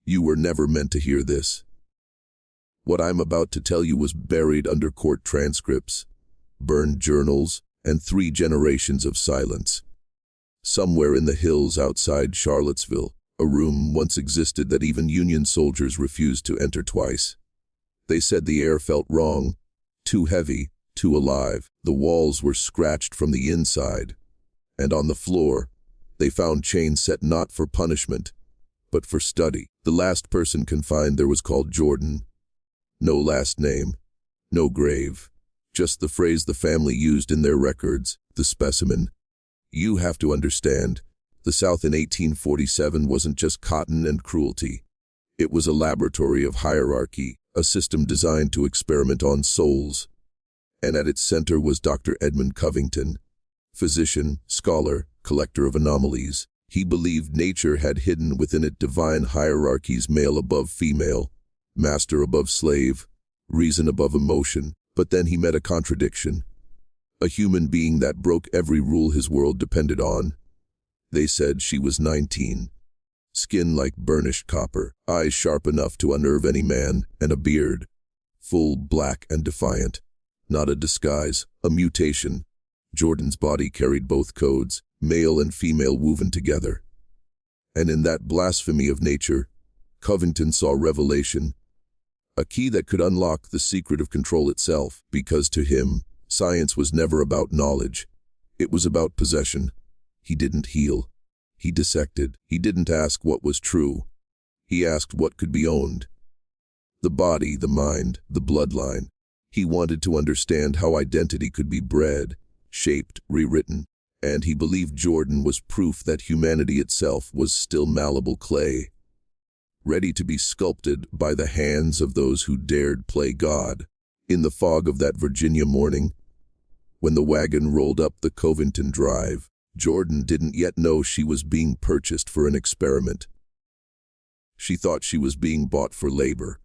You were never meant to hear this. What I'm about to tell you was buried under court transcripts, burned journals, and 3 generations of silence. Somewhere in the hills outside Charlottesville, a room once existed that even Union soldiers refused to enter twice. They said the air felt wrong, too heavy, too alive. The walls were scratched from the inside, and on the floor, they found chains set not for punishment, but for study. The last person confined there was called Jordan. No last name, no grave, just the phrase the family used in their records, the specimen. You have to understand, the South in 1847 wasn't just cotton and cruelty. It was a laboratory of hierarchy, a system designed to experiment on souls. And at its center was Dr. Edmund Covington, physician, scholar, collector of anomalies. He believed nature had hidden within it divine hierarchies, male above female, master above slave, reason above emotion. But then he met a contradiction. A human being that broke every rule his world depended on. They said she was 19. Skin like burnished copper, eyes sharp enough to unnerve any man, and a beard, full, black, and defiant. Not a disguise, a mutation. Jordan's body carried both codes, male and female woven together. And in that blasphemy of nature, Covington saw revelation, a key that could unlock the secret of control itself, because to him, science was never about knowledge. It was about possession. He didn't heal. He dissected. He didn't ask what was true. He asked what could be owned. The body, the mind, the bloodline. He wanted to understand how identity could be bred, shaped, rewritten, and he believed Jordan was proof that humanity itself was still malleable clay, ready to be sculpted by the hands of those who dared play God. In the fog of that Virginia morning, when the wagon rolled up the Covington Drive, Jordan didn't yet know she was being purchased for an experiment. She thought she was being bought for labor.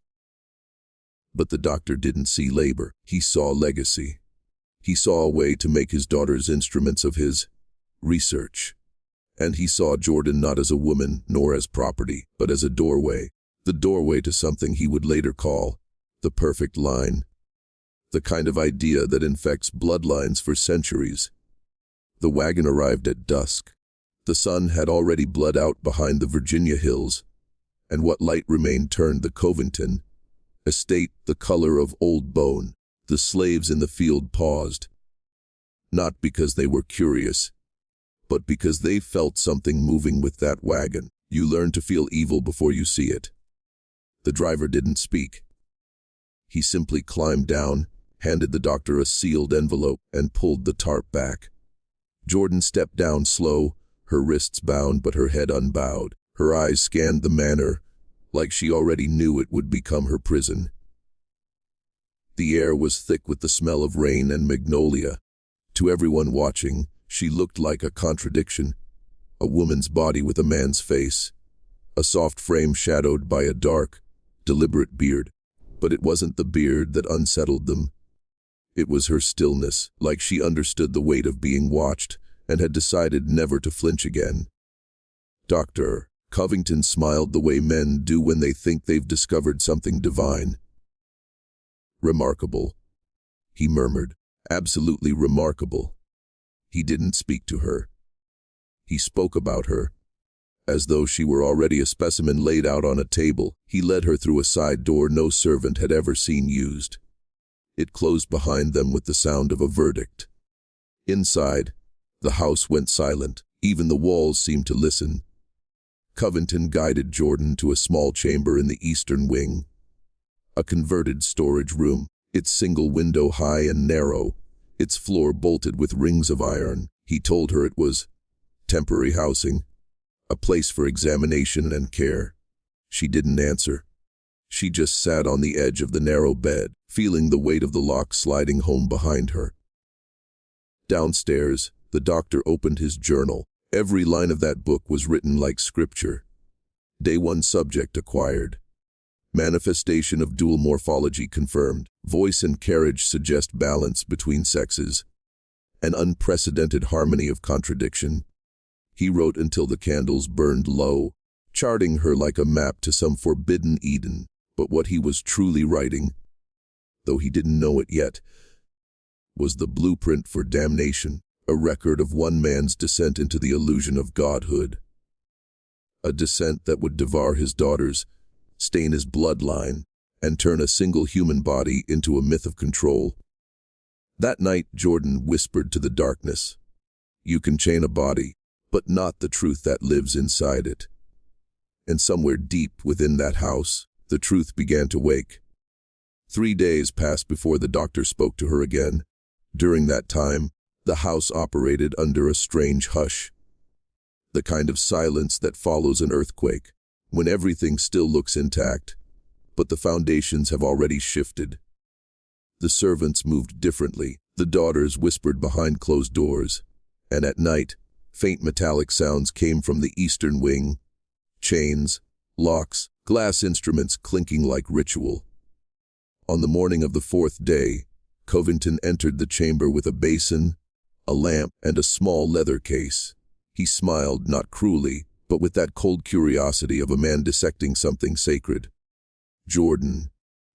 But the doctor didn't see labor. He saw legacy. He saw a way to make his daughters instruments of his research. And he saw Jordan not as a woman nor as property, but as a doorway. The doorway to something he would later call the perfect line. The kind of idea that infects bloodlines for centuries. The wagon arrived at dusk. The sun had already bled out behind the Virginia hills, and what light remained turned the Covington estate the color of old bone. The slaves in the field paused, not because they were curious, but because they felt something moving with that wagon. You learn to feel evil before you see it. The driver didn't speak. He simply climbed down, handed the doctor a sealed envelope, and pulled the tarp back. Jordan stepped down slow, her wrists bound but her head unbowed. Her eyes scanned the manor, like she already knew it would become her prison. The air was thick with the smell of rain and magnolia. To everyone watching, she looked like a contradiction. A woman's body with a man's face. A soft frame shadowed by a dark, deliberate beard. But it wasn't the beard that unsettled them. It was her stillness, like she understood the weight of being watched and had decided never to flinch again. Dr. Covington smiled the way men do when they think they've discovered something divine. Remarkable, he murmured. Absolutely remarkable. He didn't speak to her. He spoke about her. As though she were already a specimen laid out on a table, he led her through a side door no servant had ever seen used. It closed behind them with the sound of a verdict. Inside, the house went silent. Even the walls seemed to listen. Covington guided Jordan to a small chamber in the eastern wing. A converted storage room, its single window high and narrow, its floor bolted with rings of iron. He told her it was temporary housing, a place for examination and care. She didn't answer. She just sat on the edge of the narrow bed, feeling the weight of the lock sliding home behind her. Downstairs, the doctor opened his journal. Every line of that book was written like scripture. Day 1 subject acquired. Manifestation of dual morphology confirmed. Voice and carriage suggest balance between sexes. An unprecedented harmony of contradiction. He wrote until the candles burned low, charting her like a map to some forbidden Eden. But what he was truly writing, though he didn't know it yet, was the blueprint for damnation, a record of one man's descent into the illusion of godhood. A descent that would devour his daughters, stain his bloodline, and turn a single human body into a myth of control. That night, Jordan whispered to the darkness, "You can chain a body, but not the truth that lives inside it." And somewhere deep within that house, the truth began to wake. 3 days passed before the doctor spoke to her again. During that time, the house operated under a strange hush. The kind of silence that follows an earthquake, when everything still looks intact, but the foundations have already shifted. The servants moved differently, the daughters whispered behind closed doors, and at night, faint metallic sounds came from the eastern wing. Chains, locks, glass instruments clinking like ritual. On the morning of the 4th day, Covington entered the chamber with a basin, a lamp, and a small leather case. He smiled, not cruelly, but with that cold curiosity of a man dissecting something sacred. "Jordan,"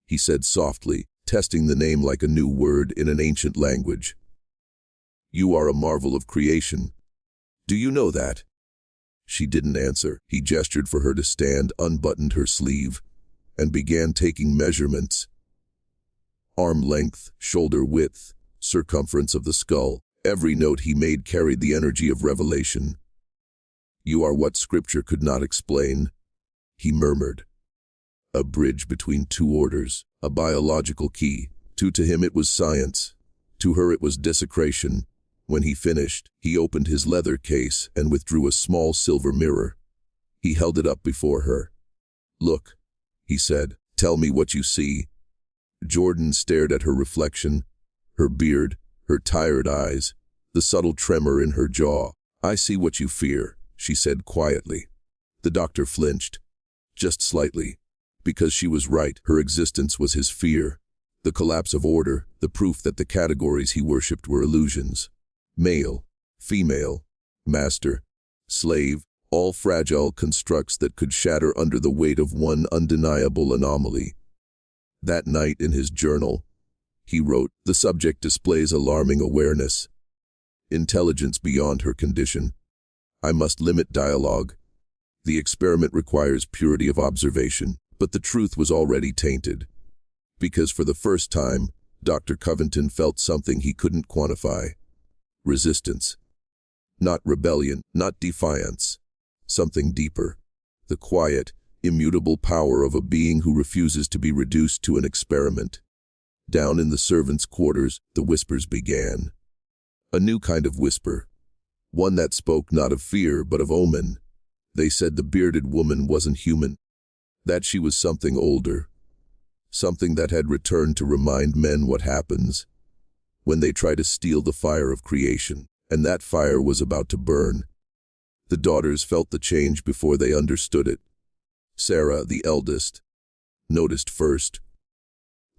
he said softly, testing the name like a new word in an ancient language. "You are a marvel of creation. Do you know that?" She didn't answer. He gestured for her to stand, unbuttoned her sleeve, and began taking measurements. Arm length, shoulder width, circumference of the skull. Every note he made carried the energy of revelation. "You are what Scripture could not explain," he murmured. A bridge between two orders, a biological key. To him it was science. To her it was desecration. When he finished, he opened his leather case and withdrew a small silver mirror. He held it up before her. "Look," he said, "tell me what you see." Jordan stared at her reflection, her beard, her tired eyes, the subtle tremor in her jaw. "I see what you fear," she said quietly. The doctor flinched, just slightly, because she was right. Her existence was his fear. The collapse of order, the proof that the categories he worshipped were illusions. Male, female, master, slave, all fragile constructs that could shatter under the weight of one undeniable anomaly. That night in his journal, he wrote, "The subject displays alarming awareness. Intelligence beyond her condition. I must limit dialogue. The experiment requires purity of observation." But the truth was already tainted. Because for the first time, Dr. Covington felt something he couldn't quantify. Resistance. Not rebellion, not defiance. Something deeper. The quiet, immutable power of a being who refuses to be reduced to an experiment. Down in the servants' quarters, the whispers began. A new kind of whisper. One that spoke not of fear, but of omen. They said the bearded woman wasn't human. That she was something older. Something that had returned to remind men what happens when they try to steal the fire of creation, and that fire was about to burn. The daughters felt the change before they understood it. Sarah, the eldest, noticed first.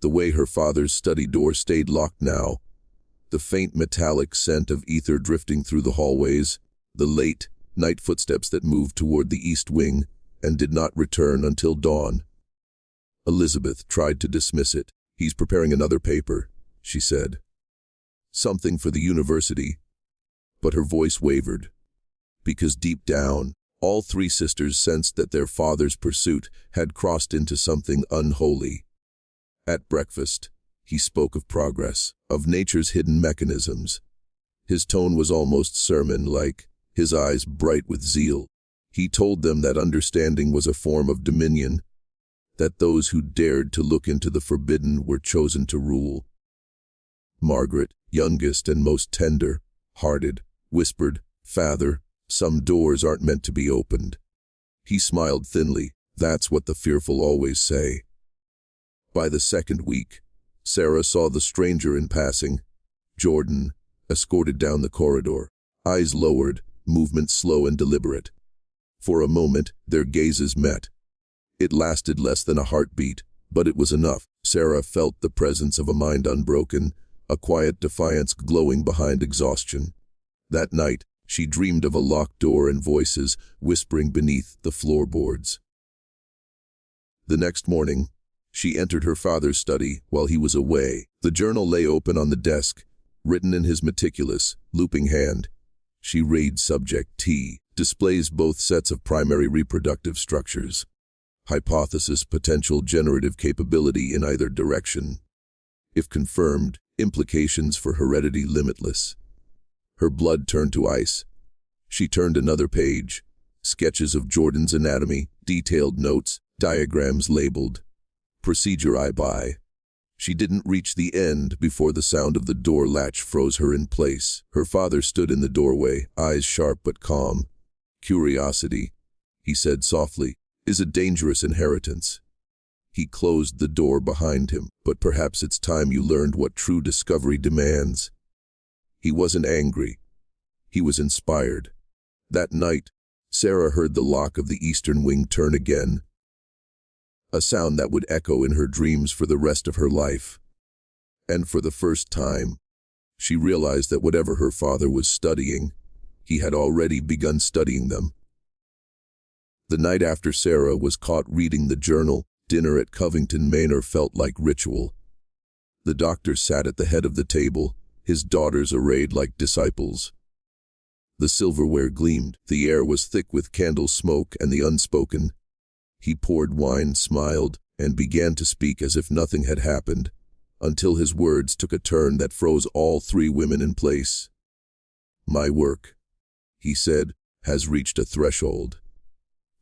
The way her father's study door stayed locked now, the faint metallic scent of ether drifting through the hallways, the late night footsteps that moved toward the east wing and did not return until dawn. Elizabeth tried to dismiss it. "He's preparing another paper," she said. "Something for the university." But her voice wavered, because deep down, all three sisters sensed that their father's pursuit had crossed into something unholy. At breakfast, he spoke of progress, of nature's hidden mechanisms. His tone was almost sermon-like, his eyes bright with zeal. He told them that understanding was a form of dominion, that those who dared to look into the forbidden were chosen to rule. Margaret, youngest and most tender-hearted, whispered, "Father, some doors aren't meant to be opened." He smiled thinly. "That's what the fearful always say." By the second week, Sarah saw the stranger in passing. Jordan, escorted down the corridor, eyes lowered, movement slow and deliberate. For a moment, their gazes met. It lasted less than a heartbeat, but it was enough. Sarah felt the presence of a mind unbroken, a quiet defiance glowing behind exhaustion. That night, She dreamed of a locked door and voices whispering beneath the floorboards. The next morning, she entered her father's study while he was away. The journal lay open on the desk, written in his meticulous, looping hand. She read subject T, displays both sets of primary reproductive structures. Hypothesis potential generative capability in either direction. If confirmed, implications for heredity limitless. Her blood turned to ice. She turned another page. Sketches of Jordan's anatomy, detailed notes, diagrams labeled. Procedure I buy. She didn't reach the end before the sound of the door latch froze her in place. Her father stood in the doorway, eyes sharp but calm. Curiosity, he said softly, is a dangerous inheritance. He closed the door behind him, but perhaps it's time you learned what true discovery demands. He wasn't angry. He was inspired. That night, Sarah heard the lock of the eastern wing turn again. A sound that would echo in her dreams for the rest of her life. And for the first time, she realized that whatever her father was studying, he had already begun studying them. The night after Sarah was caught reading the journal, dinner at Covington Manor felt like ritual. The doctor sat at the head of the table, his daughters arrayed like disciples. The silverware gleamed, the air was thick with candle smoke and the unspoken. He poured wine, smiled, and began to speak as if nothing had happened, until his words took a turn that froze all three women in place. My work, he said, has reached a threshold.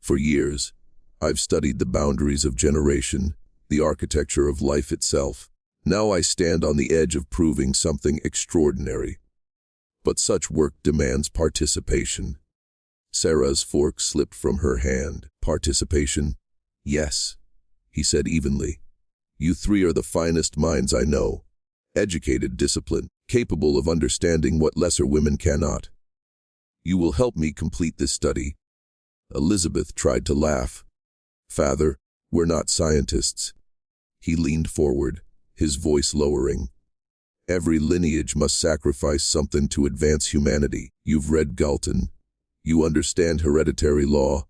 For years, I've studied the boundaries of generation, the architecture of life itself. Now I stand on the edge of proving something extraordinary. But such work demands participation. Sarah's fork slipped from her hand. Participation? Yes, he said evenly. You three are the finest minds I know. Educated, disciplined, capable of understanding what lesser women cannot. You will help me complete this study. Elizabeth tried to laugh. Father, we're not scientists. He leaned forward, his voice lowering. Every lineage must sacrifice something to advance humanity. You've read Galton. You understand hereditary law.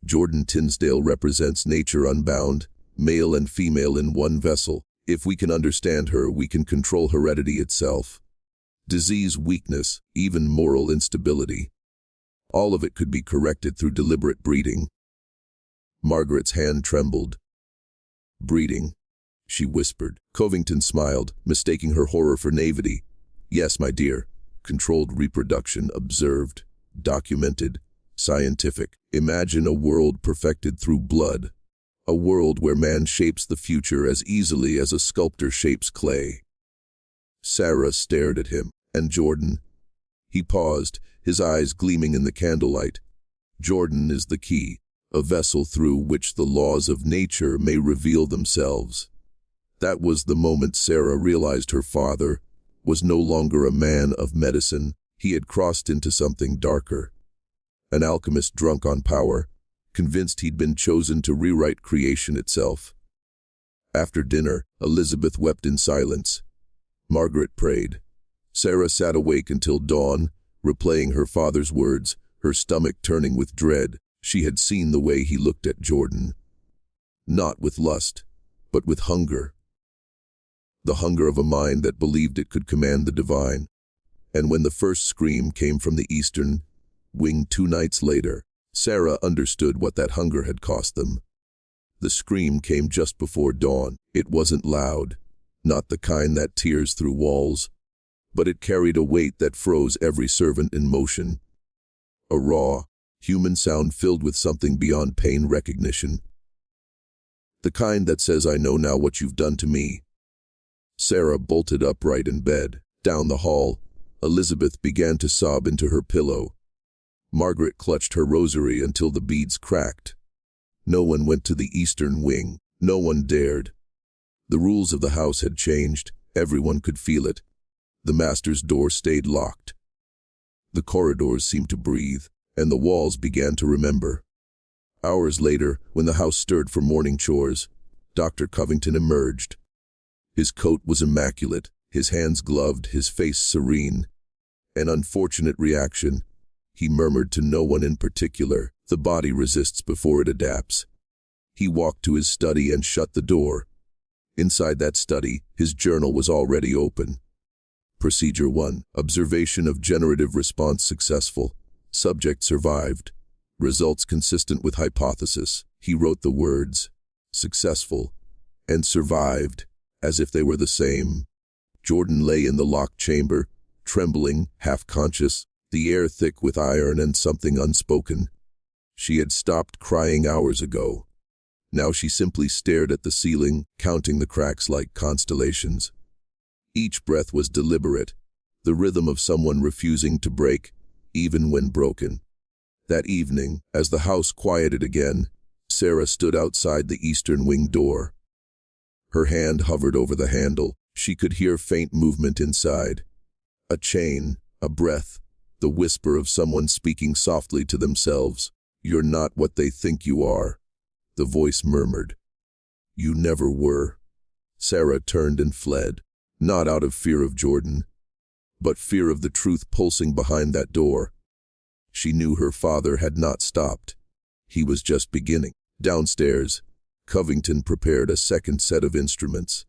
Jordan Tinsdale represents nature unbound, male and female in one vessel. If we can understand her, we can control heredity itself. Disease, weakness, even moral instability. All of it could be corrected through deliberate breeding. Margaret's hand trembled. Breeding, she whispered. Covington smiled, mistaking her horror for naivety. Yes, my dear. Controlled reproduction, observed, documented, scientific. Imagine a world perfected through blood. A world where man shapes the future as easily as a sculptor shapes clay. Sarah stared at him. And Jordan? He paused, his eyes gleaming in the candlelight. Jordan is the key, a vessel through which the laws of nature may reveal themselves. That was the moment Sarah realized her father was no longer a man of medicine. He had crossed into something darker. An alchemist drunk on power, convinced he'd been chosen to rewrite creation itself. After dinner, Elizabeth wept in silence. Margaret prayed. Sarah sat awake until dawn, replaying her father's words, her stomach turning with dread. She had seen the way he looked at Jordan. Not with lust, but with hunger. The hunger of a mind that believed it could command the divine. And when the first scream came from the eastern wing 2 nights later, Sarah understood what that hunger had cost them. The scream came just before dawn. It wasn't loud, not the kind that tears through walls, but it carried a weight that froze every servant in motion. A raw, human sound filled with something beyond pain recognition. The kind that says, I know now what you've done to me. Sarah bolted upright in bed. Down the hall, Elizabeth began to sob into her pillow. Margaret clutched her rosary until the beads cracked. No one went to the eastern wing. No one dared. The rules of the house had changed. Everyone could feel it. The master's door stayed locked. The corridors seemed to breathe, and the walls began to remember. Hours later, when the house stirred for morning chores, Dr. Covington emerged. His coat was immaculate, his hands gloved, his face serene. An unfortunate reaction. He murmured to no one in particular. The body resists before it adapts. He walked to his study and shut the door. Inside that study, his journal was already open. Procedure 1. Observation of generative response successful. Subject survived. Results consistent with hypothesis. He wrote the words, successful, and survived, as if they were the same. Jordan lay in the locked chamber, trembling, half-conscious, the air thick with iron and something unspoken. She had stopped crying hours ago. Now she simply stared at the ceiling, counting the cracks like constellations. Each breath was deliberate, the rhythm of someone refusing to break, even when broken. That evening, as the house quieted again, Sarah stood outside the eastern wing door. Her hand hovered over the handle. She could hear faint movement inside. A chain, a breath, the whisper of someone speaking softly to themselves. "You're not what they think you are," the voice murmured. "You never were." Sarah turned and fled, not out of fear of Jordan, but fear of the truth pulsing behind that door. She knew her father had not stopped. He was just beginning. Downstairs, Covington prepared a second set of instruments.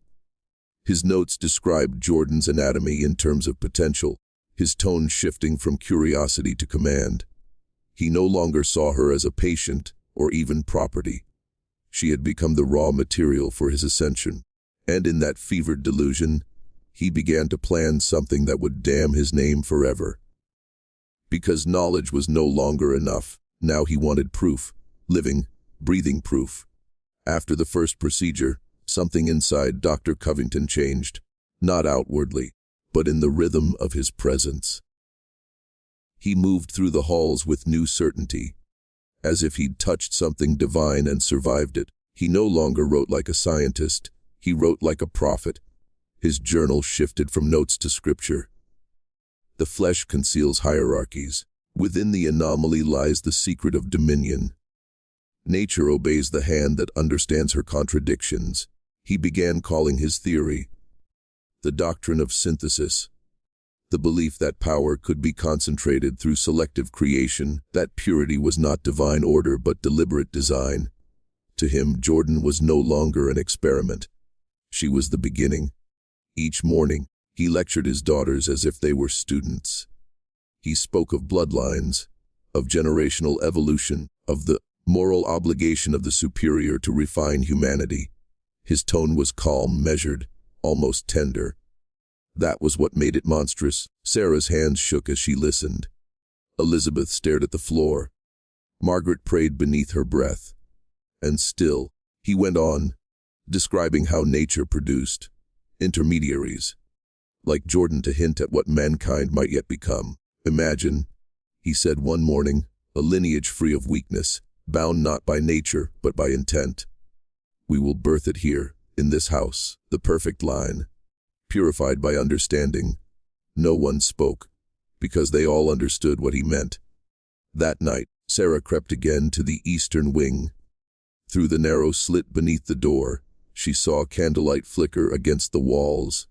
His notes described Jordan's anatomy in terms of potential, his tone shifting from curiosity to command. He no longer saw her as a patient or even property. She had become the raw material for his ascension, and in that fevered delusion, he began to plan something that would damn his name forever. Because knowledge was no longer enough, now he wanted proof, living, breathing proof. After the first procedure, something inside Dr. Covington changed, not outwardly, but in the rhythm of his presence. He moved through the halls with new certainty, as if he'd touched something divine and survived it. He no longer wrote like a scientist, he wrote like a prophet. His journal shifted from notes to scripture. The flesh conceals hierarchies. Within the anomaly lies the secret of dominion. Nature obeys the hand that understands her contradictions. He began calling his theory the doctrine of synthesis, the belief that power could be concentrated through selective creation, that purity was not divine order but deliberate design. To him, Jordan was no longer an experiment. She was the beginning. Each morning, he lectured his daughters as if they were students. He spoke of bloodlines, of generational evolution, of the moral obligation of the superior to refine humanity. His tone was calm, measured, almost tender. That was what made it monstrous. Sarah's hands shook as she listened. Elizabeth stared at the floor. Margaret prayed beneath her breath. And still, he went on, describing how nature produced intermediaries, like Jordan, to hint at what mankind might yet become. "Imagine," he said one morning, "a lineage free of weakness, bound not by nature, but by intent. We will birth it here, in this house, the perfect line, purified by understanding." No one spoke, because they all understood what he meant. That night, Sarah crept again to the eastern wing. Through the narrow slit beneath the door, she saw candlelight flicker against the walls.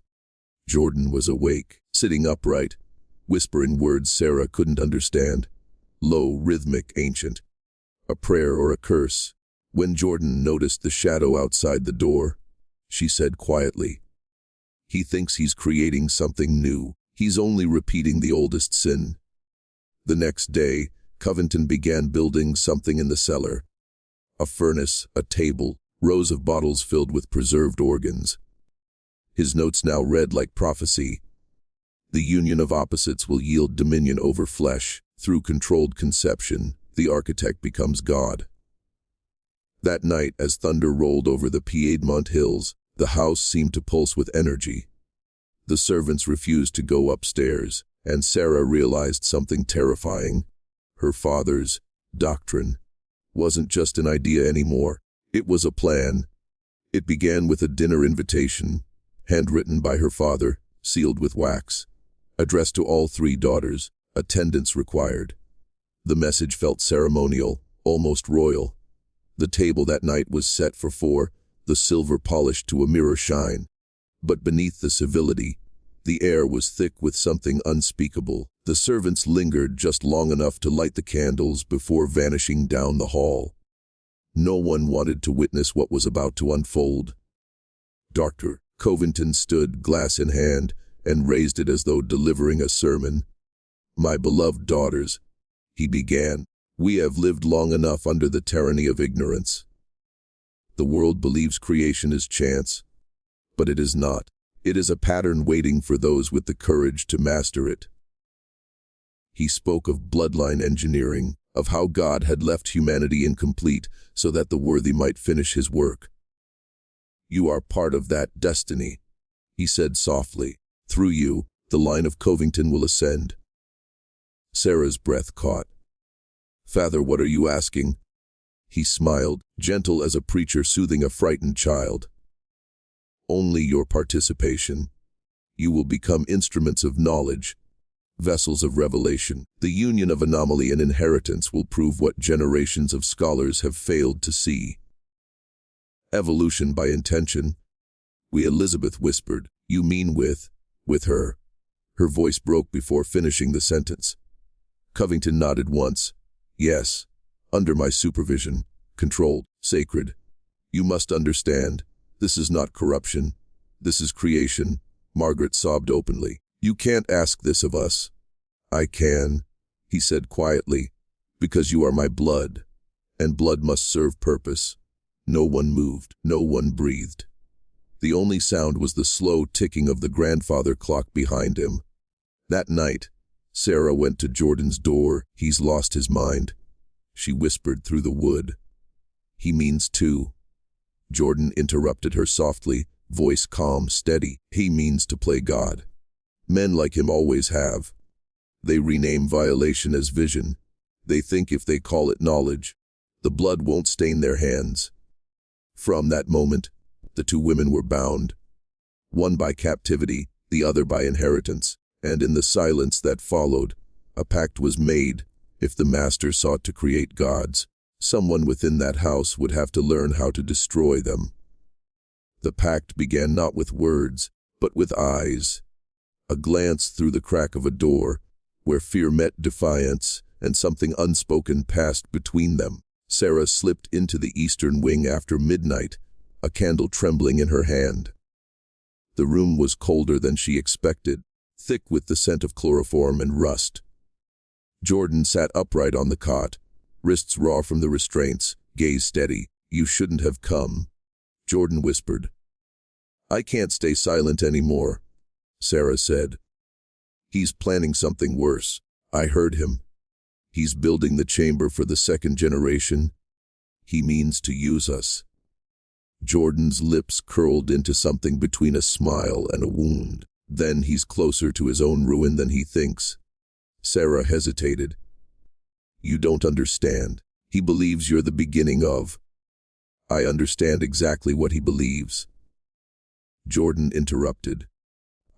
Jordan was awake, sitting upright, whispering words Sarah couldn't understand, low, rhythmic, ancient. A prayer or a curse. When Jordan noticed the shadow outside the door, she said quietly, "He thinks he's creating something new. He's only repeating the oldest sin." The next day, Covington began building something in the cellar. A furnace, a table, rows of bottles filled with preserved organs. His notes now read like prophecy. The union of opposites will yield dominion over flesh. Through controlled conception, the architect becomes God. That night, as thunder rolled over the Piedmont hills, the house seemed to pulse with energy. The servants refused to go upstairs, and Sarah realized something terrifying. Her father's doctrine wasn't just an idea anymore. It was a plan. It began with a dinner invitation, handwritten by her father, sealed with wax, addressed to all 3 daughters, attendance required. The message felt ceremonial, almost royal. The table that night was set for 4, the silver polished to a mirror shine. But beneath the civility, the air was thick with something unspeakable. The servants lingered just long enough to light the candles before vanishing down the hall. No one wanted to witness what was about to unfold. Dr. Covington stood, glass in hand, and raised it as though delivering a sermon. "My beloved daughters," he began, "we have lived long enough under the tyranny of ignorance. The world believes creation is chance, but it is not. It is a pattern waiting for those with the courage to master it." He spoke of bloodline engineering, of how God had left humanity incomplete so that the worthy might finish his work. "You are part of that destiny," he said softly. "Through you, the line of Covington will ascend." Sarah's breath caught. "Father, what are you asking?" He smiled, gentle as a preacher soothing a frightened child. "Only your participation. You will become instruments of knowledge, vessels of revelation. The union of anomaly and inheritance will prove what generations of scholars have failed to see. Evolution by intention." Elizabeth whispered. "You mean with her?" Her voice broke before finishing the sentence. Covington nodded once. "Yes, under my supervision, controlled, sacred. You must understand, this is not corruption. This is creation." Margaret sobbed openly. "You can't ask this of us." "I can," he said quietly, "because you are my blood, and blood must serve purpose." No one moved, no one breathed. The only sound was the slow ticking of the grandfather clock behind him. That night, Sarah went to Jordan's door. "He's lost his mind," she whispered through the wood. "He means to." Jordan interrupted her softly, voice calm, steady. "He means to play God. Men like him always have. They rename violation as vision. They think if they call it knowledge, the blood won't stain their hands." From that moment, the two women were bound, one by captivity, the other by inheritance, and in the silence that followed, a pact was made. If the master sought to create gods, someone within that house would have to learn how to destroy them. The pact began not with words, but with eyes. A glance through the crack of a door, where fear met defiance, and something unspoken passed between them. Sarah slipped into the eastern wing after midnight, a candle trembling in her hand. The room was colder than she expected, thick with the scent of chloroform and rust. Jordan sat upright on the cot, wrists raw from the restraints, gaze steady. "You shouldn't have come," Jordan whispered. "I can't stay silent anymore," Sarah said. "He's planning something worse. I heard him. He's building the chamber for the second generation. He means to use us." Jordan's lips curled into something between a smile and a wound. "Then he's closer to his own ruin than he thinks." Sarah hesitated. "You don't understand. He believes you're the beginning of." "I understand exactly what he believes." Jordan interrupted.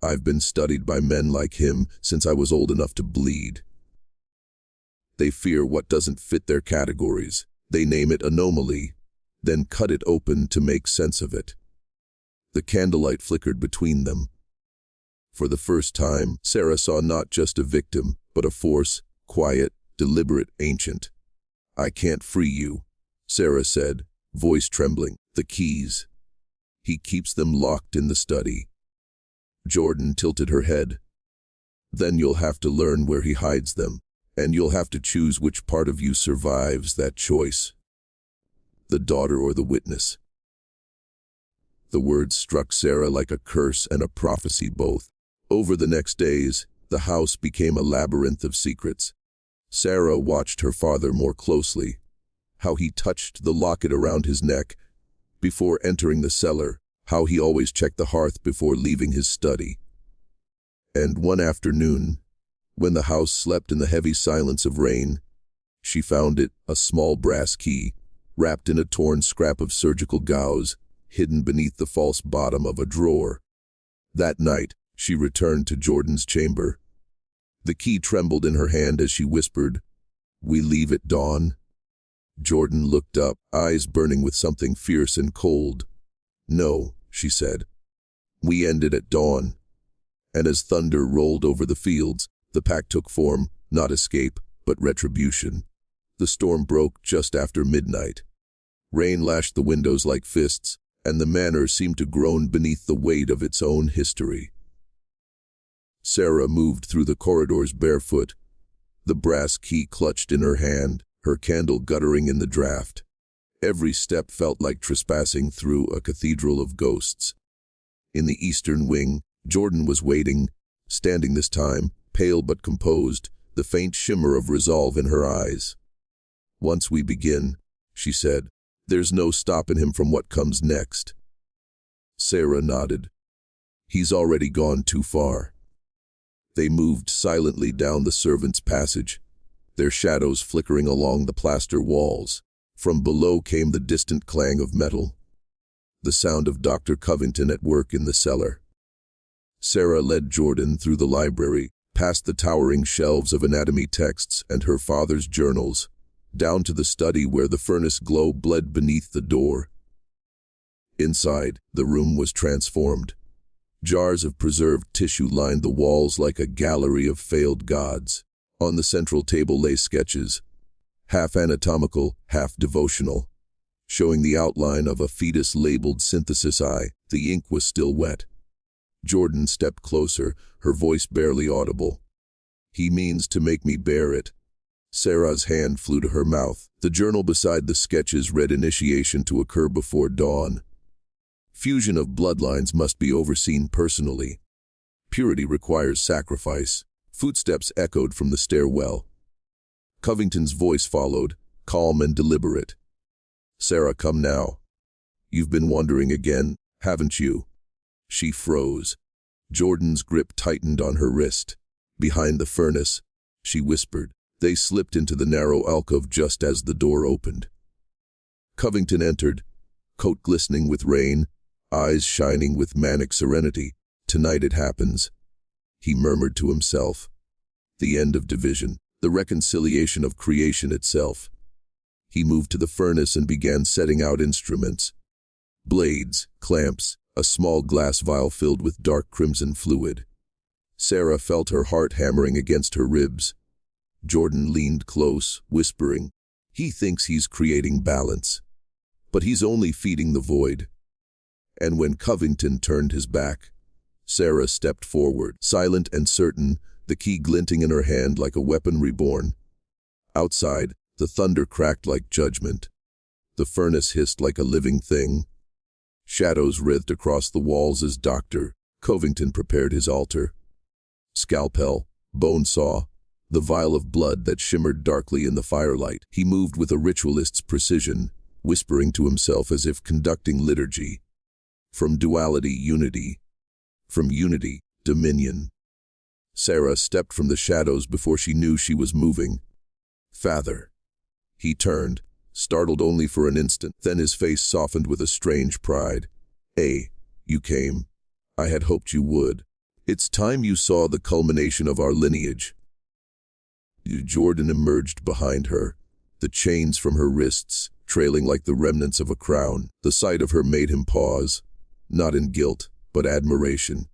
"I've been studied by men like him since I was old enough to bleed. They fear what doesn't fit their categories. They name it anomaly, then cut it open to make sense of it." The candlelight flickered between them. For the first time, Sarah saw not just a victim, but a force, quiet, deliberate, ancient. "I can't free you," Sarah said, voice trembling. "The keys. He keeps them locked in the study." Jordan tilted her head. "Then you'll have to learn where he hides them, and you'll have to choose which part of you survives that choice. The daughter or the witness." The words struck Sarah like a curse and a prophecy both. Over the next days, the house became a labyrinth of secrets. Sarah watched her father more closely, how he touched the locket around his neck before entering the cellar, how he always checked the hearth before leaving his study. And one afternoon, when the house slept in the heavy silence of rain, she found it, a small brass key, wrapped in a torn scrap of surgical gauze, hidden beneath the false bottom of a drawer. That night, she returned to Jordan's chamber. The key trembled in her hand as she whispered, "We leave at dawn?" Jordan looked up, eyes burning with something fierce and cold. "No," she said. "We ended at dawn." And as thunder rolled over the fields, The pact took form, not escape, but retribution. The storm broke just after midnight. Rain lashed the windows like fists, and the manor seemed to groan beneath the weight of its own history. Sarah moved through the corridors barefoot, the brass key clutched in her hand, her candle guttering in the draught. Every step felt like trespassing through a cathedral of ghosts. In the eastern wing, Jordan was waiting, standing this time, pale but composed, the faint shimmer of resolve in her eyes. "Once we begin," she said, "there's no stopping him from what comes next." Sarah nodded. "He's already gone too far." They moved silently down the servants' passage, their shadows flickering along the plaster walls. From below came the distant clang of metal, the sound of Dr. Covington at work in the cellar. Sarah led Jordan through the library, past the towering shelves of anatomy texts and her father's journals, down to the study where the furnace glow bled beneath the door. Inside, the room was transformed. Jars of preserved tissue lined the walls like a gallery of failed gods. On the central table lay sketches, half anatomical, half devotional, showing the outline of a fetus labeled synthesis I. The ink was still wet. Jordan stepped closer, her voice barely audible. "He means to make me bear it." Sarah's hand flew to her mouth. The journal beside the sketches read initiation to occur before dawn. Fusion of bloodlines must be overseen personally. Purity requires sacrifice. Footsteps echoed from the stairwell. Covington's voice followed, calm and deliberate. "Sarah, come now. You've been wandering again, haven't you?" She froze. Jordan's grip tightened on her wrist. "Behind the furnace," she whispered. They slipped into the narrow alcove just as the door opened. Covington entered, coat glistening with rain, eyes shining with manic serenity. "Tonight it happens," he murmured to himself. The end of division, the reconciliation of creation itself. He moved to the furnace and began setting out instruments. Blades, clamps, a small glass vial filled with dark crimson fluid. Sarah felt her heart hammering against her ribs. Jordan leaned close, whispering, "He thinks he's creating balance, but he's only feeding the void." And when Covington turned his back, Sarah stepped forward, silent and certain, the key glinting in her hand like a weapon reborn. Outside, the thunder cracked like judgment. The furnace hissed like a living thing. Shadows writhed across the walls as Dr. Covington prepared his altar. Scalpel, bone saw, the vial of blood that shimmered darkly in the firelight. He moved with a ritualist's precision, whispering to himself as if conducting liturgy. From duality, unity. From unity, dominion. Sarah stepped from the shadows before she knew she was moving. "Father." He turned, startled only for an instant, then his face softened with a strange pride. You came. I had hoped you would. It's time you saw the culmination of our lineage." Jordan emerged behind her, the chains from her wrists trailing like the remnants of a crown. The sight of her made him pause, not in guilt, but admiration.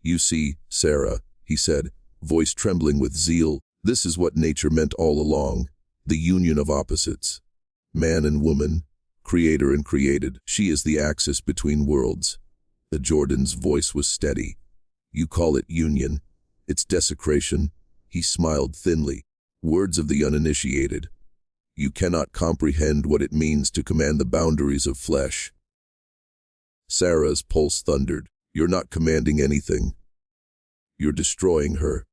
"You see, Sarah," he said, voice trembling with zeal, "this is what nature meant all along, the union of opposites. Man and woman, creator and created. She is the axis between worlds." Jordan's voice was steady. "You call it union. It's desecration." He smiled thinly. "Words of the uninitiated. You cannot comprehend what it means to command the boundaries of flesh." Sarah's pulse thundered. "You're not commanding anything. You're destroying her."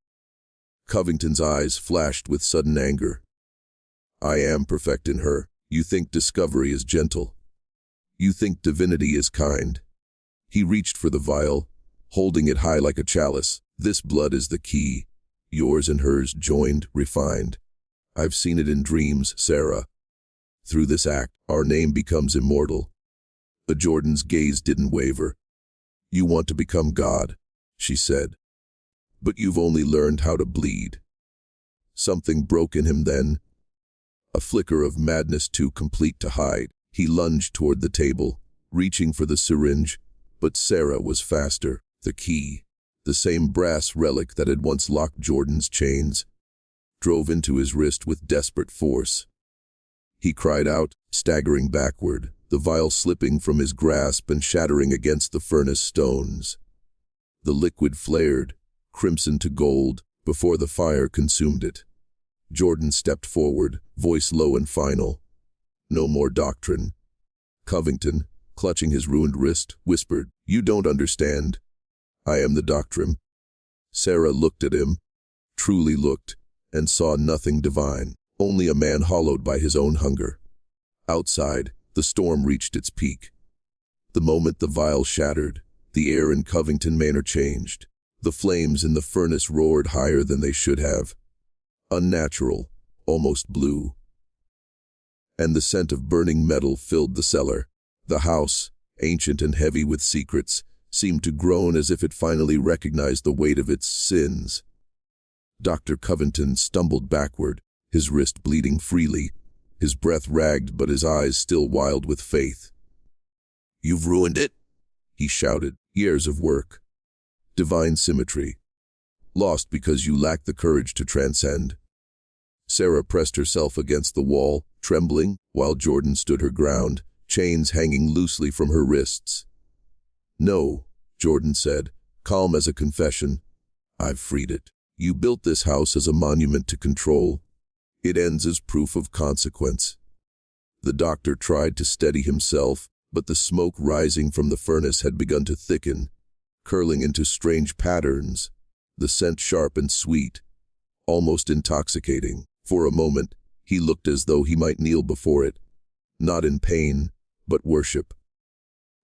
Covington's eyes flashed with sudden anger. "I am perfecting her. You think discovery is gentle. You think divinity is kind." He reached for the vial, holding it high like a chalice. "This blood is the key. Yours and hers joined, refined. I've seen it in dreams, Sarah. Through this act, our name becomes immortal." Jordan's gaze didn't waver. "You want to become God," she said. "But you've only learned how to bleed." Something broke in him then. A flicker of madness too complete to hide. He lunged toward the table, reaching for the syringe, but Sarah was faster. The key, The same brass relic that had once locked Jordan's chains drove into his wrist with desperate force. He cried out, staggering backward, the vial slipping from his grasp and shattering against the furnace stones. The liquid flared, crimson to gold, before the fire consumed it. Jordan stepped forward, voice low and final. "No more doctrine." Covington, clutching his ruined wrist, whispered, "You don't understand. I am the doctrine." Sarah looked at him, truly looked, and saw nothing divine, only a man hollowed by his own hunger. Outside, the storm reached its peak. The moment the vial shattered, the air in Covington Manor changed. The flames in the furnace roared higher than they should have. Unnatural, almost blue. And the scent of burning metal filled the cellar. The house, ancient and heavy with secrets, seemed to groan as if it finally recognized the weight of its sins. Dr. Covington stumbled backward, his wrist bleeding freely, his breath ragged but his eyes still wild with faith. "You've ruined it," he shouted. "Years of work. Divine symmetry. Lost because you lack the courage to transcend." Sarah pressed herself against the wall, trembling, while Jordan stood her ground, chains hanging loosely from her wrists. "No," Jordan said, calm as a confession. "I've freed it. You built this house as a monument to control. It ends as proof of consequence." The doctor tried to steady himself, but the smoke rising from the furnace had begun to thicken, curling into strange patterns, the scent sharp and sweet, almost intoxicating. For a moment, he looked as though he might kneel before it, not in pain, but worship.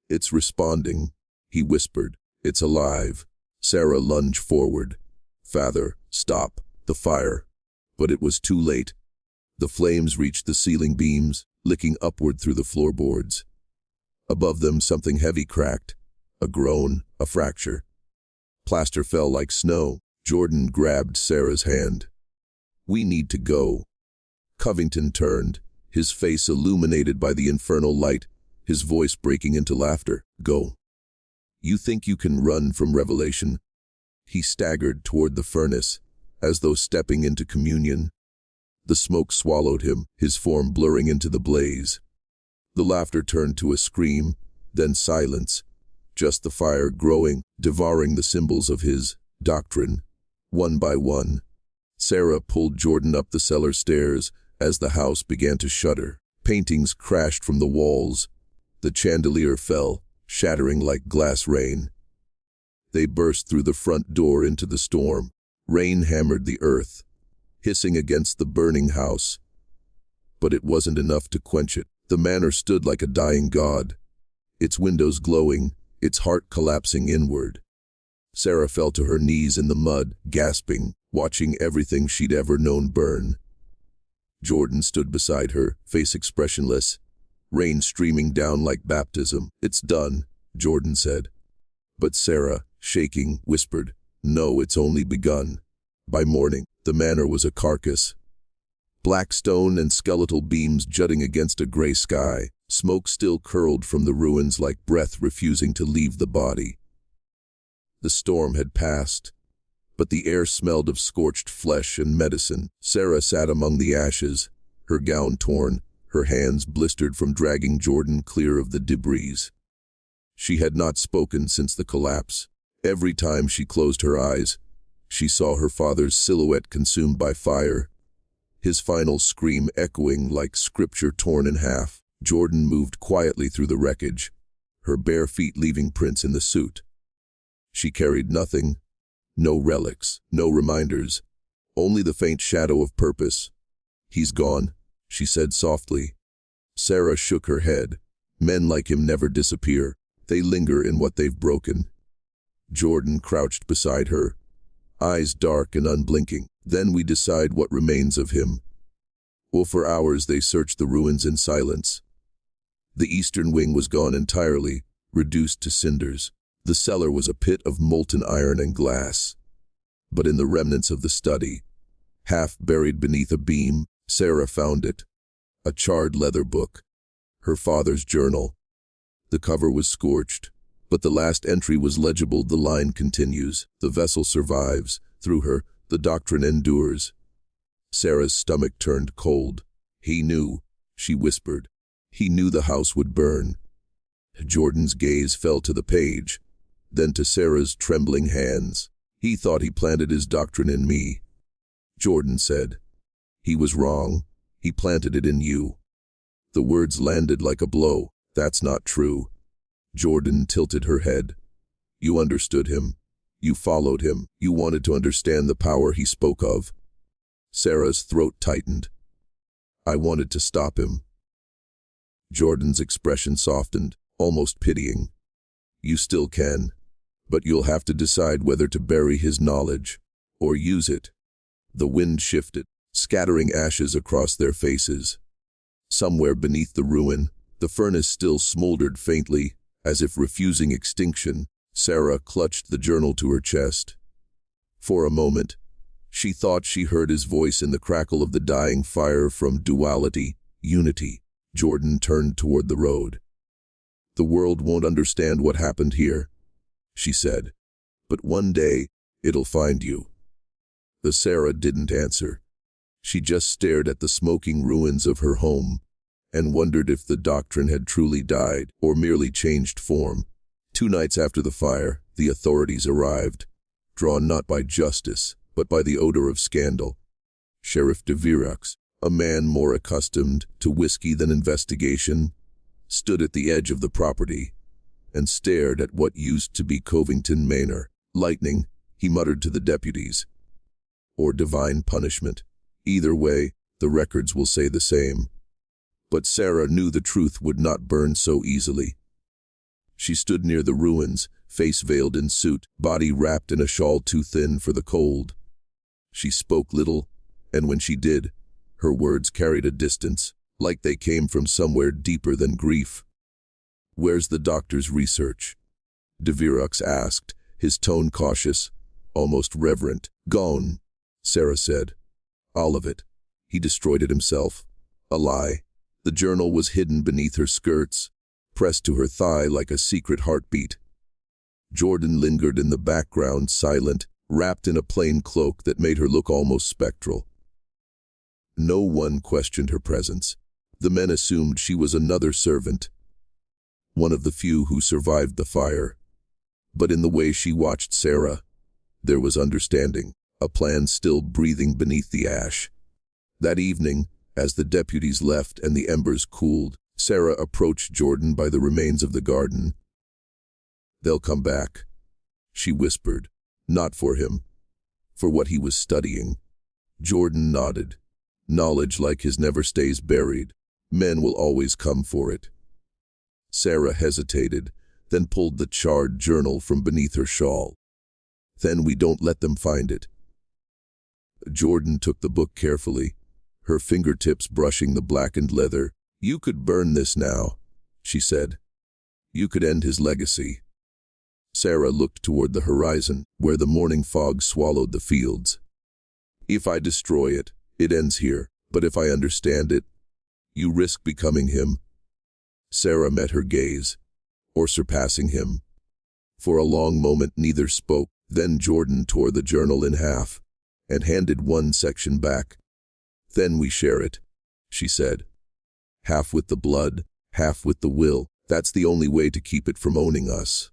"It's responding," he whispered. "It's alive." Sarah lunged forward. "Father, stop the fire." But it was too late. The flames reached the ceiling beams, licking upward through the floorboards. Above them, something heavy cracked. A groan, a fracture. Plaster fell like snow. Jordan grabbed Sarah's hand. "We need to go." Covington turned, his face illuminated by the infernal light, his voice breaking into laughter. "Go. You think you can run from revelation?" He staggered toward the furnace, as though stepping into communion. The smoke swallowed him, his form blurring into the blaze. The laughter turned to a scream, then silence, just the fire growing, devouring the symbols of his doctrine, one by one. Sarah pulled Jordan up the cellar stairs as the house began to shudder. Paintings crashed from the walls. The chandelier fell, shattering like glass rain. They burst through the front door into the storm. Rain hammered the earth, hissing against the burning house. But it wasn't enough to quench it. The manor stood like a dying god, its windows glowing, its heart collapsing inward. Sarah fell to her knees in the mud, gasping, watching everything she'd ever known burn. Jordan stood beside her, face expressionless, rain streaming down like baptism. "It's done," Jordan said. But Sarah, shaking, whispered, "No, it's only begun." By morning, the manor was a carcass. Black stone and skeletal beams jutting against a gray sky. Smoke still curled from the ruins like breath refusing to leave the body. The storm had passed, but the air smelled of scorched flesh and medicine. Sarah sat among the ashes, her gown torn, her hands blistered from dragging Jordan clear of the debris. She had not spoken since the collapse. Every time she closed her eyes, she saw her father's silhouette consumed by fire, his final scream echoing like scripture torn in half. Jordan moved quietly through the wreckage, her bare feet leaving prints in the soot. She carried nothing, no relics, no reminders, only the faint shadow of purpose. "He's gone," she said softly. Sarah shook her head. "Men like him never disappear. They linger in what they've broken." Jordan crouched beside her, eyes dark and unblinking. "Then we decide what remains of him." Well, for hours they searched the ruins in silence. The eastern wing was gone entirely, reduced to cinders. The cellar was a pit of molten iron and glass. But in the remnants of the study, half buried beneath a beam, Sarah found it. A charred leather book, her father's journal. The cover was scorched, But the last entry was legible. The line continues. The vessel survives. Through her, the doctrine endures. Sarah's stomach turned cold. He knew, she whispered. He knew the house would burn. Jordan's gaze fell to the page, then to Sarah's trembling hands. He thought he planted his doctrine in me. Jordan said. He was wrong. He planted it in you. The words landed like a blow. That's not true. Jordan tilted her head. You understood him. You followed him. You wanted to understand the power he spoke of. Sarah's throat tightened. I wanted to stop him. Jordan's expression softened, almost pitying. You still can, but you'll have to decide whether to bury his knowledge or use it. The wind shifted, scattering ashes across their faces. Somewhere beneath the ruin, the furnace still smoldered faintly, as if refusing extinction. Sarah clutched the journal to her chest. For a moment, she thought she heard his voice in the crackle of the dying fire. From duality, unity. Jordan turned toward the road. The world won't understand what happened here, she said. But one day, it'll find you. The Sarah didn't answer. She just stared at the smoking ruins of her home and wondered if the doctrine had truly died or merely changed form. 2 nights after the fire, the authorities arrived, drawn not by justice, but by the odor of scandal. Sheriff de Virax, a man more accustomed to whiskey than investigation, stood at the edge of the property and stared at what used to be Covington Manor. Lightning, he muttered to the deputies. Or divine punishment. Either way, the records will say the same. But Sarah knew the truth would not burn so easily. She stood near the ruins, face veiled in soot, body wrapped in a shawl too thin for the cold. She spoke little, and when she did, her words carried a distance, like they came from somewhere deeper than grief. Where's the doctor's research? De Virax asked, his tone cautious, almost reverent. Gone, Sarah said. All of it. He destroyed it himself. A lie. The journal was hidden beneath her skirts, pressed to her thigh like a secret heartbeat. Jordan lingered in the background, silent, wrapped in a plain cloak that made her look almost spectral. No one questioned her presence. The men assumed she was another servant, one of the few who survived the fire. But in the way she watched Sarah, there was understanding, a plan still breathing beneath the ash. That evening, as the deputies left and the embers cooled, Sarah approached Jordan by the remains of the garden. They'll come back, she whispered. Not for him, for what he was studying. Jordan nodded. Knowledge like his never stays buried. Men will always come for it. Sarah hesitated, then pulled the charred journal from beneath her shawl. Then we don't let them find it. Jordan took the book carefully, her fingertips brushing the blackened leather. You could burn this now, she said. You could end his legacy. Sarah looked toward the horizon, where the morning fog swallowed the fields. If I destroy it, it ends here, but if I understand it, you risk becoming him. Sarah met her gaze, or surpassing him. For a long moment neither spoke, then Jordan tore the journal in half and handed one section back. Then we share it, she said. Half with the blood, half with the will. That's the only way to keep it from owning us.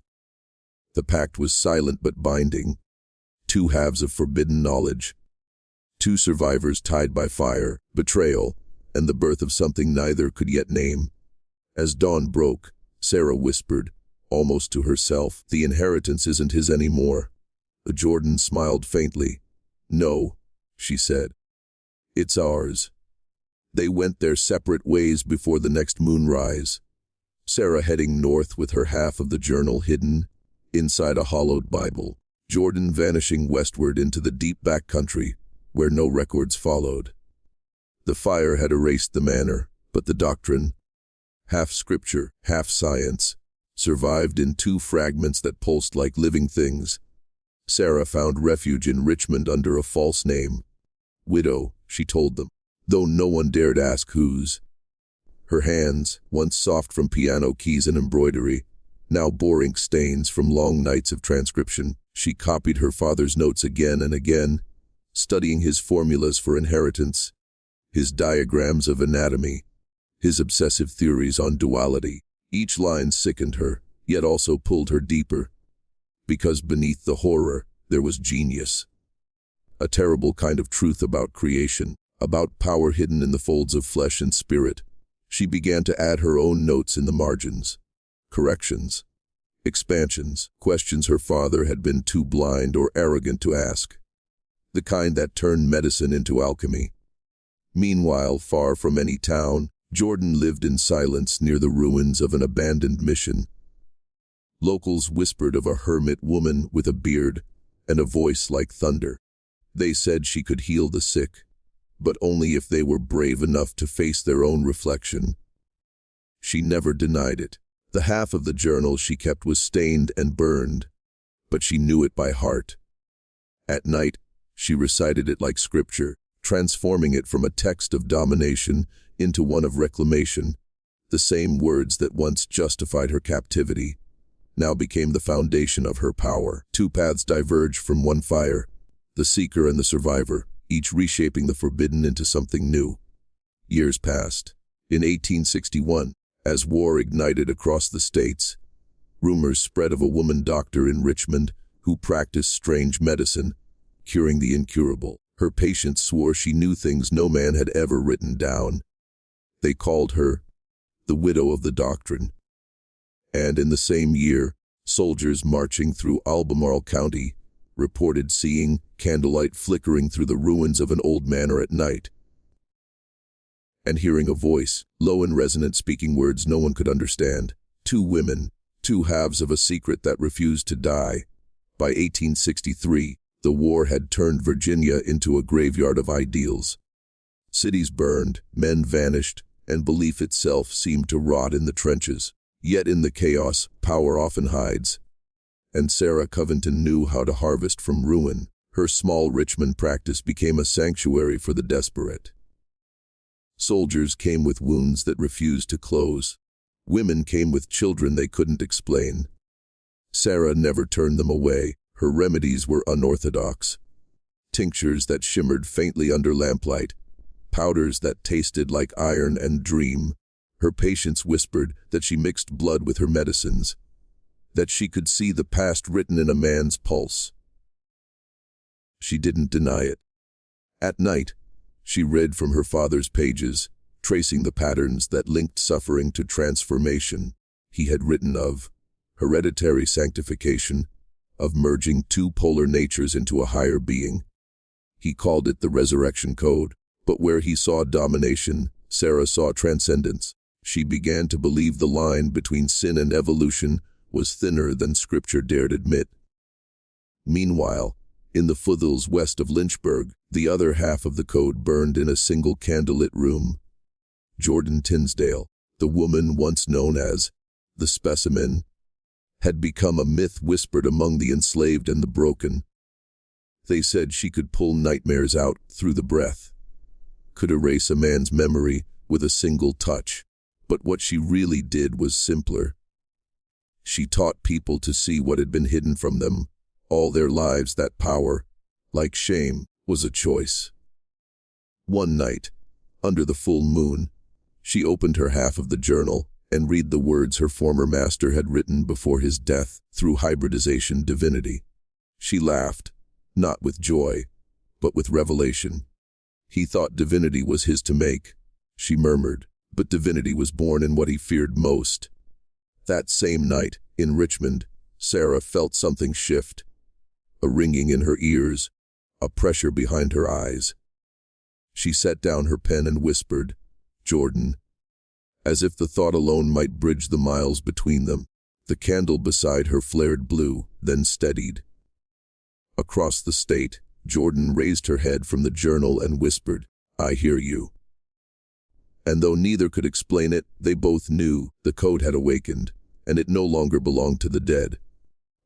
The pact was silent but binding. 2 halves of forbidden knowledge. 2 survivors tied by fire, betrayal, and the birth of something neither could yet name. As dawn broke, Sarah whispered, almost to herself, the inheritance isn't his anymore. Jordan smiled faintly. No, she said. It's ours. They went their separate ways before the next moonrise. Sarah heading north with her half of the journal hidden inside a hollowed Bible. Jordan vanishing westward into the deep backcountry, where no records followed. The fire had erased the manor, but the doctrine, half scripture, half science, survived in 2 fragments that pulsed like living things. Sarah found refuge in Richmond under a false name. Widow, she told them, though no one dared ask whose. Her hands, once soft from piano keys and embroidery, now bore ink stains from long nights of transcription. She copied her father's notes again and again, studying his formulas for inheritance, his diagrams of anatomy, his obsessive theories on duality. Each line sickened her, yet also pulled her deeper, because beneath the horror there was genius. A terrible kind of truth about creation, about power hidden in the folds of flesh and spirit. She began to add her own notes in the margins, corrections, expansions, questions her father had been too blind or arrogant to ask, the kind that turned medicine into alchemy. Meanwhile, far from any town, Jordan lived in silence near the ruins of an abandoned mission. Locals whispered of a hermit woman with a beard and a voice like thunder. They said she could heal the sick, but only if they were brave enough to face their own reflection. She never denied it. The half of the journal she kept was stained and burned, but she knew it by heart. At night, she recited it like scripture, transforming it from a text of domination into one of reclamation. The same words that once justified her captivity now became the foundation of her power. Two paths diverged from one fire, the seeker and the survivor, each reshaping the forbidden into something new. Years passed. In 1861, as war ignited across the states, rumors spread of a woman doctor in Richmond who practiced strange medicine, curing the incurable. Her patients swore she knew things no man had ever written down. They called her the widow of the doctrine. And in the same year, soldiers marching through Albemarle County reported seeing candlelight flickering through the ruins of an old manor at night, and hearing a voice, low and resonant, speaking words no one could understand. Two women, two halves of a secret that refused to die. By 1863, the war had turned Virginia into a graveyard of ideals. Cities burned, men vanished, and belief itself seemed to rot in the trenches. Yet in the chaos, power often hides. And Sarah Covington knew how to harvest from ruin. Her small Richmond practice became a sanctuary for the desperate. Soldiers came with wounds that refused to close. Women came with children they couldn't explain. Sarah never turned them away. Her remedies were unorthodox. Tinctures that shimmered faintly under lamplight. Powders that tasted like iron and dream. Her patients whispered that she mixed blood with her medicines, that she could see the past written in a man's pulse. She didn't deny it. At night, she read from her father's pages, tracing the patterns that linked suffering to transformation. He had written of hereditary sanctification, of merging two polar natures into a higher being. He called it the resurrection code. But where he saw domination, Sarah saw transcendence. She began to believe the line between sin and evolution was thinner than Scripture dared admit. Meanwhile, in the foothills west of Lynchburg, the other half of the code burned in a single candlelit room. Jordan Tinsdale, the woman once known as the specimen, had become a myth whispered among the enslaved and the broken. They said she could pull nightmares out through the breath, could erase a man's memory with a single touch. But what she really did was simpler. She taught people to see what had been hidden from them. All their lives that power, like shame, was a choice. One night, under the full moon, she opened her half of the journal and read the words her former master had written before his death through hybridization divinity. She laughed, not with joy, but with revelation. He thought divinity was his to make, she murmured, but divinity was born in what he feared most. That same night, in Richmond, Sarah felt something shift, a ringing in her ears, a pressure behind her eyes. She set down her pen and whispered, "Jordan," as if the thought alone might bridge the miles between them. The candle beside her flared blue, then steadied. Across the state, Jordan raised her head from the journal and whispered, "I hear you." And though neither could explain it, they both knew the code had awakened, and it no longer belonged to the dead.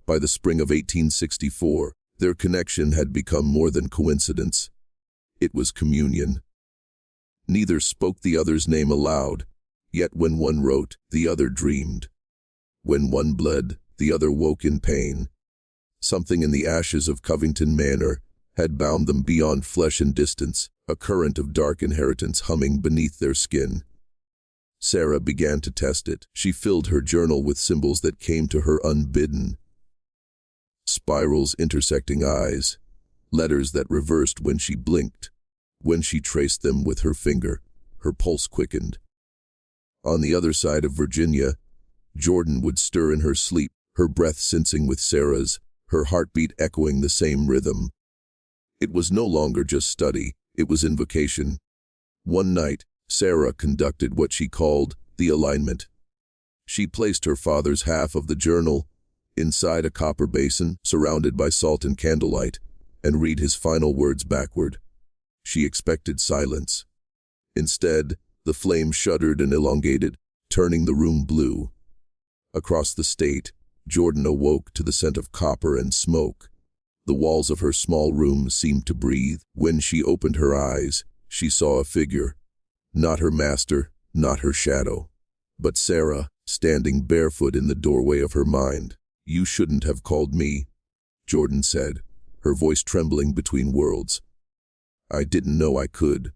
By the spring of 1864, their connection had become more than coincidence. It was communion. Neither spoke the other's name aloud, yet when one wrote, the other dreamed. When one bled, the other woke in pain. Something in the ashes of Covington Manor had bound them beyond flesh and distance, a current of dark inheritance humming beneath their skin. Sarah began to test it. She filled her journal with symbols that came to her unbidden. Spirals intersecting eyes, letters that reversed when she blinked. When she traced them with her finger, her pulse quickened. On the other side of Virginia, Jordan would stir in her sleep, her breath syncing with Sarah's, her heartbeat echoing the same rhythm. It was no longer just study, it was invocation. One night, Sarah conducted what she called the alignment. She placed her father's half of the journal inside a copper basin surrounded by salt and candlelight, and read his final words backward. She expected silence. Instead, the flame shuddered and elongated, turning the room blue. Across the state, Jordan awoke to the scent of copper and smoke. The walls of her small room seemed to breathe. When she opened her eyes, she saw a figure. Not her master, not her shadow, but Sarah, standing barefoot in the doorway of her mind. "You shouldn't have called me," Jordan said, her voice trembling between words. "I didn't know I could,"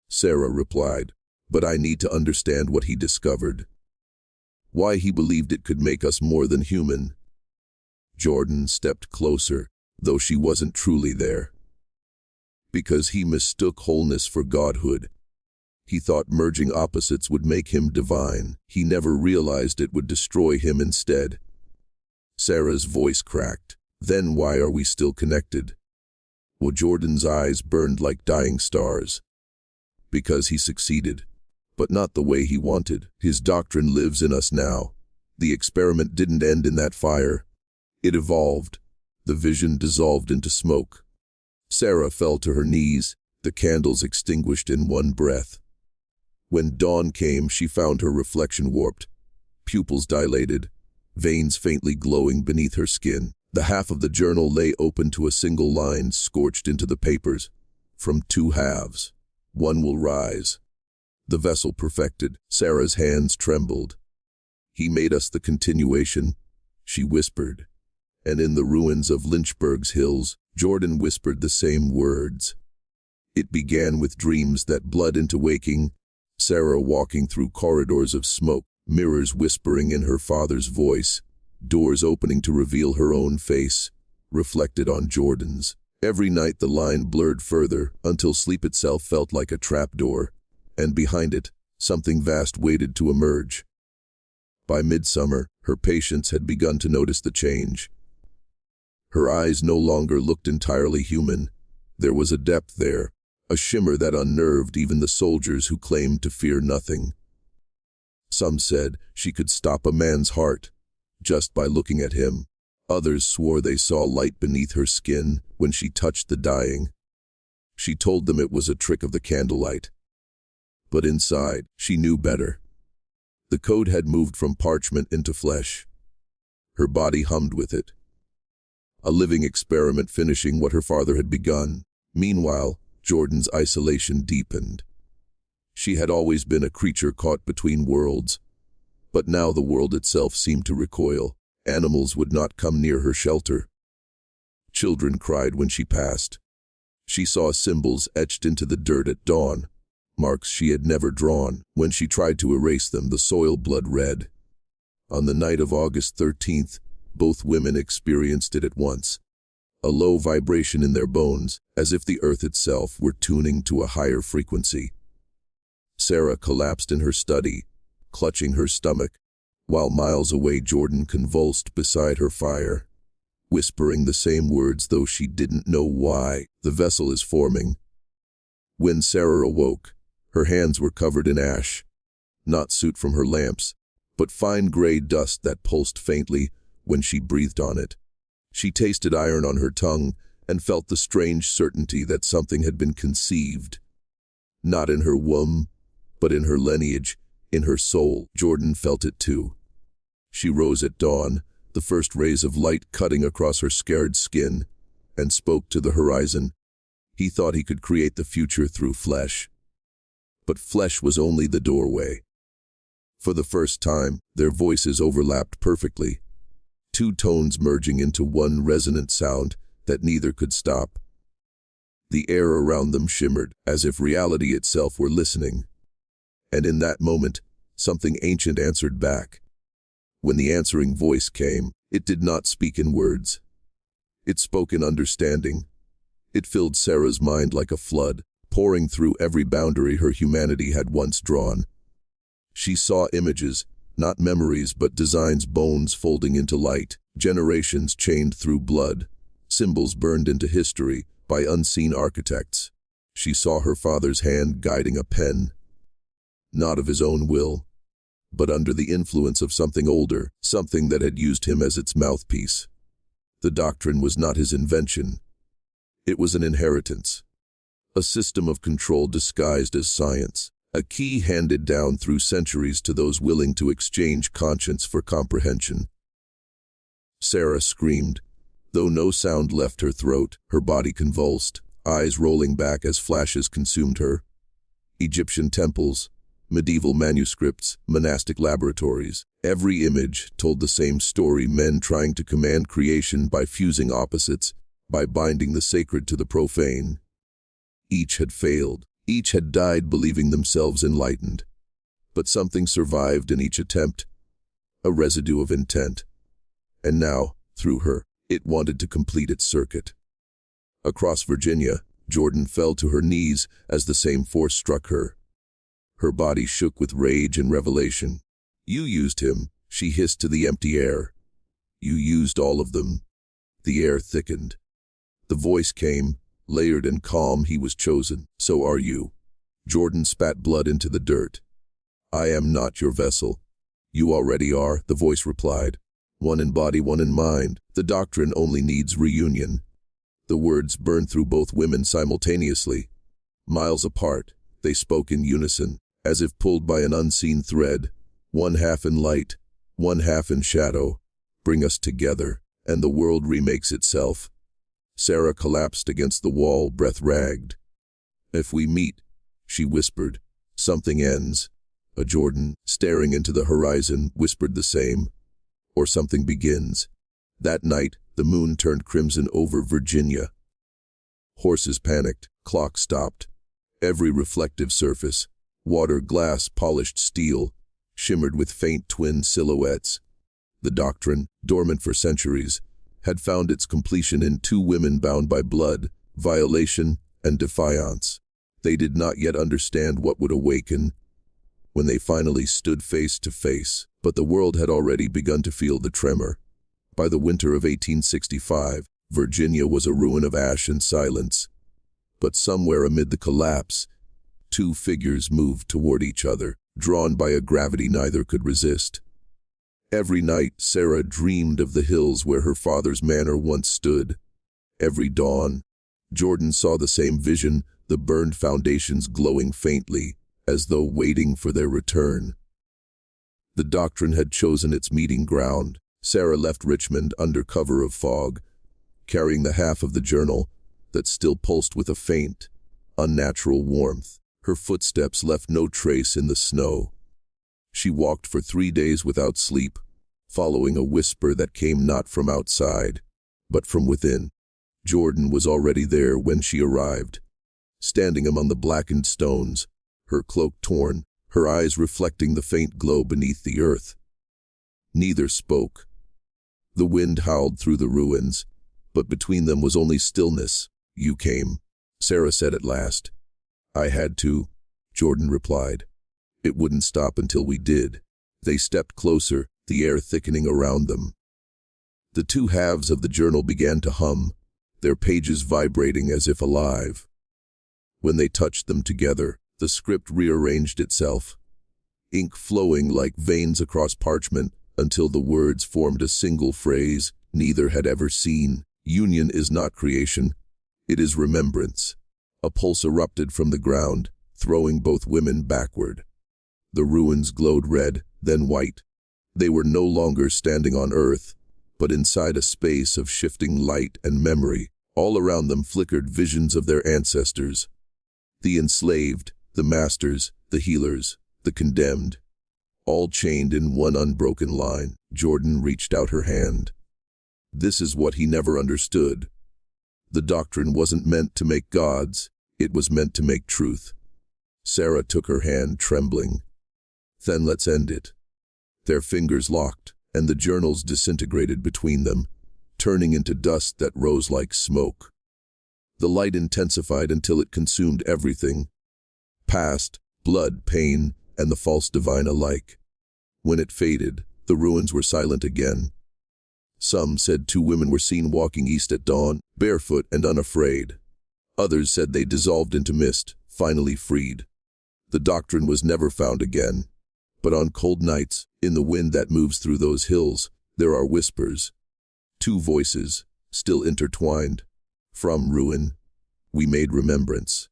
Sarah replied, "but I need to understand what he discovered. Why he believed it could make us more than human." Jordan stepped closer, though she wasn't truly there. "Because he mistook wholeness for godhood. He thought merging opposites would make him divine. He never realized it would destroy him instead." Sarah's voice cracked. "Then why are we still connected?" Well, Jordan's eyes burned like dying stars. "Because he succeeded, but not the way he wanted. His doctrine lives in us now. The experiment didn't end in that fire. It evolved. The vision dissolved into smoke." Sarah fell to her knees, the candles extinguished in one breath. When dawn came, she found her reflection warped, pupils dilated, veins faintly glowing beneath her skin. The half of the journal lay open to a single line scorched into the papers. "From two halves, one will rise." The vessel perfected, Sarah's hands trembled. "He made us the continuation," she whispered. And in the ruins of Lynchburg's hills, Jordan whispered the same words. It began with dreams that bled into waking, Sarah walking through corridors of smoke, mirrors whispering in her father's voice, doors opening to reveal her own face, reflected on Jordan's. Every night the line blurred further, until sleep itself felt like a trapdoor, and behind it, something vast waited to emerge. By midsummer, her patients had begun to notice the change. Her eyes no longer looked entirely human. There was a depth there, a shimmer that unnerved even the soldiers who claimed to fear nothing. Some said she could stop a man's heart just by looking at him. Others swore they saw light beneath her skin when she touched the dying. She told them it was a trick of the candlelight. But inside, she knew better. The code had moved from parchment into flesh. Her body hummed with it. A living experiment finishing what her father had begun. Meanwhile, Jordan's isolation deepened. She had always been a creature caught between worlds, but now the world itself seemed to recoil. Animals would not come near her shelter. Children cried when she passed. She saw symbols etched into the dirt at dawn, marks she had never drawn. When she tried to erase them, the soil blood red. On the night of August 13th, both women experienced it at once. A low vibration in their bones, as if the earth itself were tuning to a higher frequency. Sarah collapsed in her study, clutching her stomach, while miles away Jordan convulsed beside her fire, whispering the same words though she didn't know why. "The vessel is forming." When Sarah awoke, her hands were covered in ash, not soot from her lamps, but fine gray dust that pulsed faintly when she breathed on it. She tasted iron on her tongue and felt the strange certainty that something had been conceived. Not in her womb, but in her lineage, in her soul. Jordan felt it too. She rose at dawn, the first rays of light cutting across her scared skin, and spoke to the horizon. He thought he could create the future through flesh. But flesh was only the doorway. For the first time, their voices overlapped perfectly, two tones merging into one resonant sound that neither could stop. The air around them shimmered, as if reality itself were listening. And in that moment, something ancient answered back. When the answering voice came, it did not speak in words. It spoke in understanding. It filled Sarah's mind like a flood, pouring through every boundary her humanity had once drawn. She saw images, not memories but designs, bones folding into light, generations chained through blood, symbols burned into history by unseen architects. She saw her father's hand guiding a pen, not of his own will, but under the influence of something older, something that had used him as its mouthpiece. The doctrine was not his invention. It was an inheritance, a system of control disguised as science, a key handed down through centuries to those willing to exchange conscience for comprehension. Sarah screamed, though no sound left her throat. Her body convulsed, eyes rolling back as flashes consumed her. Egyptian temples, medieval manuscripts, monastic laboratories. Every image told the same story: men trying to command creation by fusing opposites, by binding the sacred to the profane. Each had failed. Each had died believing themselves enlightened. But something survived in each attempt, a residue of intent. And now, through her, it wanted to complete its circuit. Across Virginia, Jordan fell to her knees as the same force struck her. Her body shook with rage and revelation. "You used him," she hissed to the empty air. "You used all of them." The air thickened. The voice came, layered and calm. "He was chosen. So are you." Jordan spat blood into the dirt. "I am not your vessel." "You already are," the voice replied. "One in body, one in mind. The doctrine only needs reunion." The words burned through both women simultaneously. Miles apart, they spoke in unison, as if pulled by an unseen thread, one half in light, one half in shadow. "Bring us together, and the world remakes itself." Sarah collapsed against the wall, breath ragged. "If we meet," she whispered, "something ends." A Jordan, staring into the horizon, whispered the same. "Or something begins." That night, the moon turned crimson over Virginia. Horses panicked, clocks stopped. Every reflective surface, water, glass, polished steel, shimmered with faint twin silhouettes. The doctrine, dormant for centuries, had found its completion in two women bound by blood, violation, and defiance. They did not yet understand what would awaken when they finally stood face to face, but the world had already begun to feel the tremor. By the winter of 1865, Virginia was a ruin of ash and silence. But somewhere amid the collapse, two figures moved toward each other, drawn by a gravity neither could resist. Every night, Sarah dreamed of the hills where her father's manor once stood. Every dawn, Jordan saw the same vision, the burned foundations glowing faintly, as though waiting for their return. The doctrine had chosen its meeting ground. Sarah left Richmond under cover of fog, carrying the half of the journal that still pulsed with a faint, unnatural warmth. Her footsteps left no trace in the snow. She walked for 3 days without sleep, following a whisper that came not from outside, but from within. Jordan was already there when she arrived, standing among the blackened stones, her cloak torn, her eyes reflecting the faint glow beneath the earth. Neither spoke. The wind howled through the ruins, but between them was only stillness. "You came," Sarah said at last. "I had to," Jordan replied. "It wouldn't stop until we did." They stepped closer, the air thickening around them. The two halves of the journal began to hum, their pages vibrating as if alive. When they touched them together, the script rearranged itself, ink flowing like veins across parchment until the words formed a single phrase neither had ever seen. "Union is not creation, it is remembrance." A pulse erupted from the ground, throwing both women backward. The ruins glowed red, then white. They were no longer standing on earth, but inside a space of shifting light and memory. All around them flickered visions of their ancestors. The enslaved, the masters, the healers, the condemned. all chained in one unbroken line. Jordan reached out her hand. This is what he never understood. The doctrine wasn't meant to make gods, it was meant to make truth. Sarah took her hand, trembling. Then let's end it. Their fingers locked, and the journals disintegrated between them, turning into dust that rose like smoke. The light intensified until it consumed everything: past, blood, pain, and the false divine alike. When it faded, the ruins were silent again. Some said 2 women were seen walking east at dawn, barefoot and unafraid. Others said they dissolved into mist, finally freed. The doctrine was never found again. But on cold nights, in the wind that moves through those hills, there are whispers. 2 voices, still intertwined. From ruin, we made remembrance.